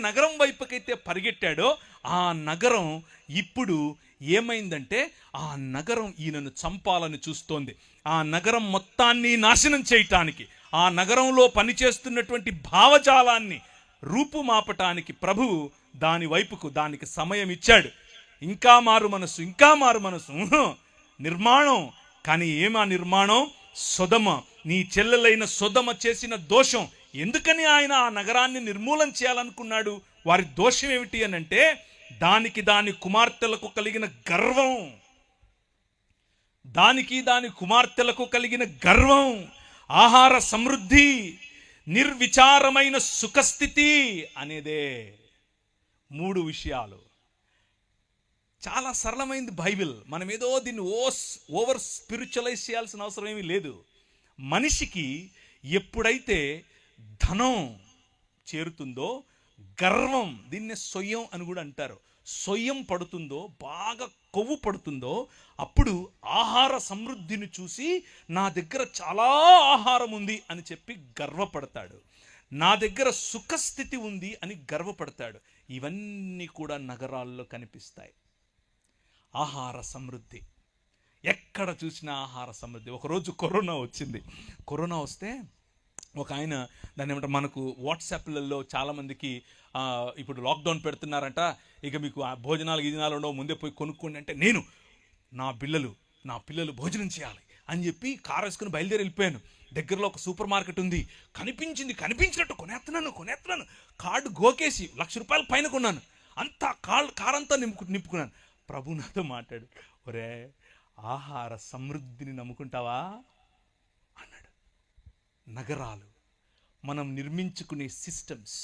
నగరం వైపుకైతే పరిగెట్టాడో ఆ నగరం ఇప్పుడు ఏమైందంటే ఆ నగరం ఈయనను చంపాలని చూస్తోంది. ఆ నగరం మొత్తాన్ని నాశనం చేయటానికి, ఆ నగరంలో పనిచేస్తున్నటువంటి భావజాలాన్ని రూపుమాపటానికి ప్రభువు దాని వైపుకు దానికి సమయం ఇచ్చాడు. ఇంకా మారు మనసు నిర్మాణం. కానీ ఏమా నిర్మాణం? సొదమ, నీ చెల్లెలైన సొదమ చేసిన దోషం. ఎందుకని ఆయన ఆ నగరాన్ని నిర్మూలన చేయాలనుకున్నాడు? వారి దోషం ఏమిటి అని అంటే, దాని కుమార్తెలకు కలిగిన గర్వం, దాని కుమార్తెలకు కలిగిన గర్వం, ఆహార సమృద్ధి, నిర్విచారమైన సుఖస్థితి అనేదే. 3 విషయాలు. చాలా సరళమైంది బైబిల్. మనం ఏదో దీన్ని ఓవర్ స్పిరిచువలైజ్ చేయాల్సిన అవసరం ఏమీ లేదు. మనిషికి ఎప్పుడైతే ధనం చేరుతుందో, గర్వం, దీన్నే సొయ్యం అని కూడా అంటారు, సొయ్యం పడుతుందో, బాగా కొవ్వు పడుతుందో, అప్పుడు ఆహార సమృద్ధిని చూసి నా దగ్గర చాలా ఆహారం ఉంది అని చెప్పి గర్వపడతాడు. నా దగ్గర సుఖస్థితి ఉంది అని గర్వపడతాడు. ఇవన్నీ కూడా నగరాల్లో కనిపిస్తాయి. ఆహార సమృద్ధి, ఎక్కడ చూసినా ఆహార సమృద్ధి. ఒకరోజు కరోనా వచ్చింది. కరోనా వస్తే ఒక ఆయన దాన్ని ఏమంటారు, మనకు వాట్సాప్లలో చాలామందికి ఇప్పుడు లాక్డౌన్ పెడుతున్నారంట, ఇక మీకు భోజనాలు గిజనాలు ఉండవు, ముందే పోయి కొనుక్కోండి అంటే, నేను నా పిల్లలు భోజనం చేయాలి అని చెప్పి కారు వేసుకుని బయలుదేరి వెళ్ళిపోయాను. దగ్గరలో ఒక సూపర్ మార్కెట్ ఉంది. కనిపించినట్టు కొనేస్తున్నాను. కార్డు గోకేసి ₹1,00,000 పైన కొన్నాను. అంతా కారంతా నింపుకున్నాను. ప్రభు నాతో మాట్లాడు, ఒరే ఆహార సమృద్ధిని నమ్ముకుంటావా అన్నాడు. నగరాలు, మనం నిర్మించుకునే సిస్టమ్స్,